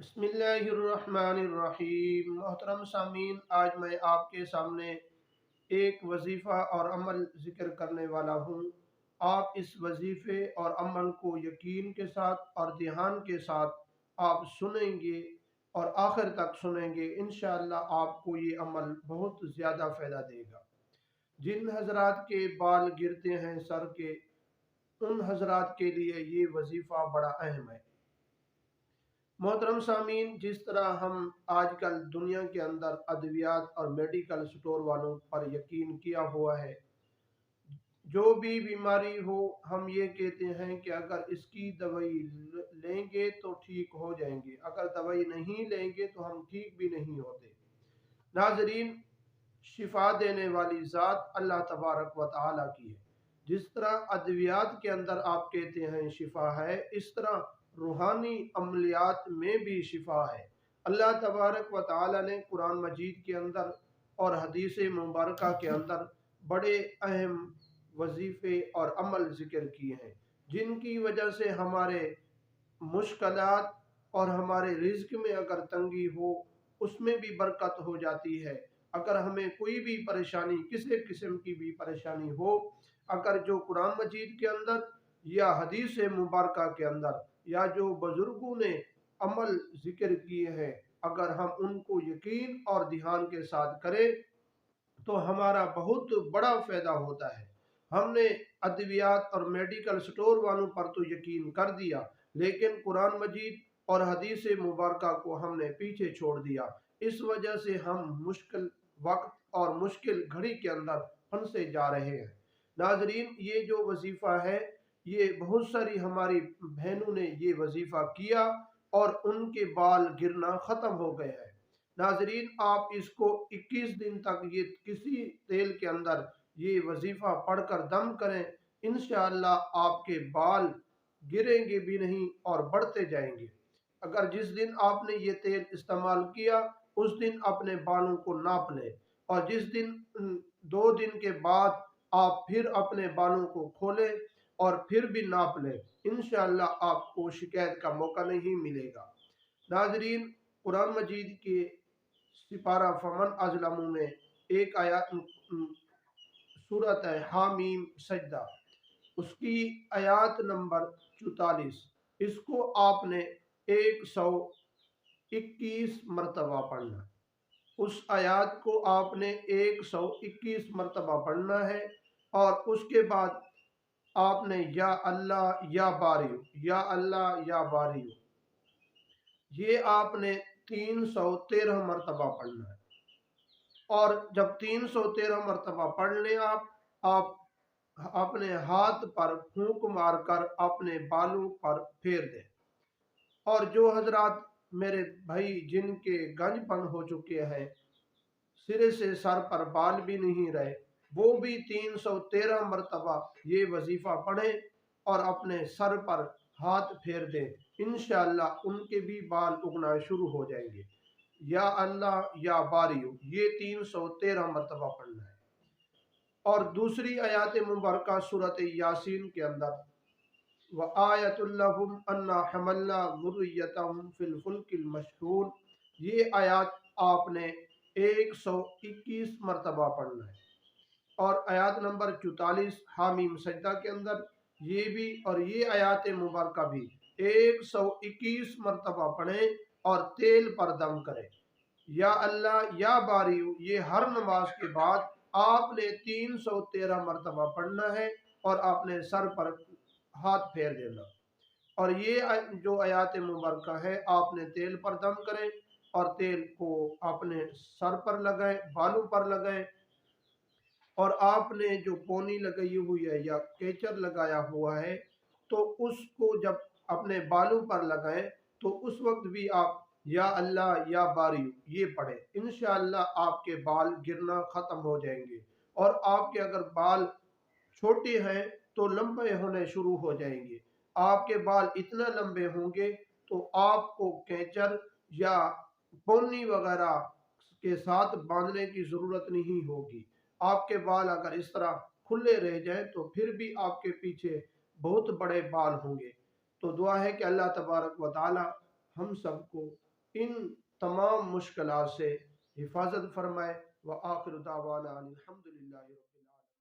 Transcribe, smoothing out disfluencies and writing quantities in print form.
بسم اللہ الرحمن الرحیم۔ محترم سامعین، آج میں آپ کے سامنے ایک وظیفہ اور عمل ذکر کرنے والا ہوں۔ آپ اس وظیفے اور عمل کو یقین کے ساتھ اور دھیان کے ساتھ آپ سنیں گے اور آخر تک سنیں گے، انشاءاللہ آپ کو یہ عمل بہت زیادہ فائدہ دے گا۔ جن حضرات کے بال گرتے ہیں سر کے، ان حضرات کے لیے یہ وظیفہ بڑا اہم ہے۔ محترم سامعین، جس طرح ہم آج کل دنیا کے اندر ادویات اور میڈیکل سٹور والوں پر یقین کیا ہوا ہے، جو بھی بیماری ہو ہم یہ کہتے ہیں کہ اگر اس کی دوائی لیں گے تو ٹھیک ہو جائیں گے، اگر دوائی نہیں لیں گے تو ہم ٹھیک بھی نہیں ہوتے۔ ناظرین، شفا دینے والی ذات اللہ تبارک و تعالیٰ کی ہے۔ جس طرح ادویات کے اندر آپ کہتے ہیں شفا ہے، اس طرح روحانی عملیات میں بھی شفا ہے۔ اللہ تبارک و تعالیٰ نے قرآن مجید کے اندر اور حدیث مبارکہ کے اندر بڑے اہم وظیفے اور عمل ذکر کیے ہیں، جن کی وجہ سے ہمارے مشکلات اور ہمارے رزق میں اگر تنگی ہو اس میں بھی برکت ہو جاتی ہے۔ اگر ہمیں کوئی بھی پریشانی، کسی قسم کی بھی پریشانی ہو، اگر جو قرآن مجید کے اندر یا حدیث مبارکہ کے اندر یا جو بزرگوں نے عمل ذکر کیے ہیں، اگر ہم ان کو یقین اور دھیان کے ساتھ کریں تو ہمارا بہت بڑا فائدہ ہوتا ہے۔ ہم نے ادویات اور میڈیکل سٹور والوں پر تو یقین کر دیا، لیکن قرآن مجید اور حدیث مبارکہ کو ہم نے پیچھے چھوڑ دیا۔ اس وجہ سے ہم مشکل وقت اور مشکل گھڑی کے اندر پھنسے جا رہے ہیں۔ ناظرین، یہ جو وظیفہ ہے، یہ بہت ساری ہماری بہنوں نے یہ وظیفہ کیا اور ان کے بال گرنا ختم ہو گئے ہیں۔ ناظرین، آپ اس کو 21 دن تک یہ کسی تیل کے اندر یہ وظیفہ پڑھ کر دم کریں، انشاءاللہ آپ کے بال گریں گے بھی نہیں اور بڑھتے جائیں گے۔ اگر جس دن آپ نے یہ تیل استعمال کیا اس دن اپنے بالوں کو ناپ لیں، اور جس دن 2 دن کے بعد آپ پھر اپنے بالوں کو کھولیں اور پھر بھی ناپ لیں، انشاءاللہ آپ کو شکایت کا موقع نہیں ملے گا۔ ناظرین، قرآن مجید کے سپارہ فمن ازلم میں ایک آیات سورت ہے حامیم سجدہ، اس کی آیات نمبر 44، اس کو آپ نے 121 مرتبہ پڑھنا ہے۔ اس آیات کو آپ نے 121 مرتبہ پڑھنا ہے، اور اس کے بعد آپ نے یا اللہ یا باریو، یا اللہ یا باریو، یہ آپ نے 313 مرتبہ پڑھنا ہے۔ اور جب 313 مرتبہ پڑھ لیں آپ اپنے ہاتھ پر پھونک مار کر اپنے بالوں پر پھیر دیں۔ اور جو حضرات میرے بھائی جن کے گنج پن ہو چکے ہیں، سرے سے سر پر بال بھی نہیں رہے، وہ بھی 313 مرتبہ یہ وظیفہ پڑھیں اور اپنے سر پر ہاتھ پھیر دیں، انشاءاللہ ان کے بھی بال اگنا شروع ہو جائیں گے۔ یا اللہ یا باریو، یہ 313 مرتبہ پڑھنا ہے۔ اور دوسری آیات مبارکہ سورۃ یاسین کے اندر وَآیَةٌ لَّهُمْ أَنَّا حَمَلْنَا ذُرِّيَّتَهُمْ فِي الْفُلْكِ الْمَشْحُونِ، یہ آیات آپ نے 121 مرتبہ پڑھنا ہے۔ اور آیات نمبر 44 حامیم سجدہ کے اندر یہ بھی اور یہ آیات مبارکہ بھی 121 مرتبہ پڑھیں اور تیل پر دم کریں۔ یا اللہ یا باریو، یہ ہر نماز کے بعد آپ نے 313 مرتبہ پڑھنا ہے اور آپ نے سر پر ہاتھ پھیر دینا۔ اور یہ جو آیات مبارکہ ہے آپ نے تیل پر دم کریں اور تیل کو اپنے سر پر لگائیں، بالوں پر لگائیں، اور آپ نے جو پونی لگائی ہوئی ہے یا کیچر لگایا ہوا ہے تو اس کو جب اپنے بالوں پر لگائیں تو اس وقت بھی آپ یا اللہ یا باریو یہ پڑھیں، انشاءاللہ آپ کے بال گرنا ختم ہو جائیں گے۔ اور آپ کے اگر بال چھوٹے ہیں تو لمبے ہونے شروع ہو جائیں گے۔ آپ کے بال اتنا لمبے ہوں گے تو آپ کو کیچر یا پونی وغیرہ کے ساتھ باندھنے کی ضرورت نہیں ہوگی۔ آپ کے بال اگر اس طرح کھلے رہ جائیں تو پھر بھی آپ کے پیچھے بہت بڑے بال ہوں گے۔ تو دعا ہے کہ اللہ تبارک و تعالی ہم سب کو ان تمام مشکلات سے حفاظت فرمائے۔ وآخر دعوانا الحمدللہ۔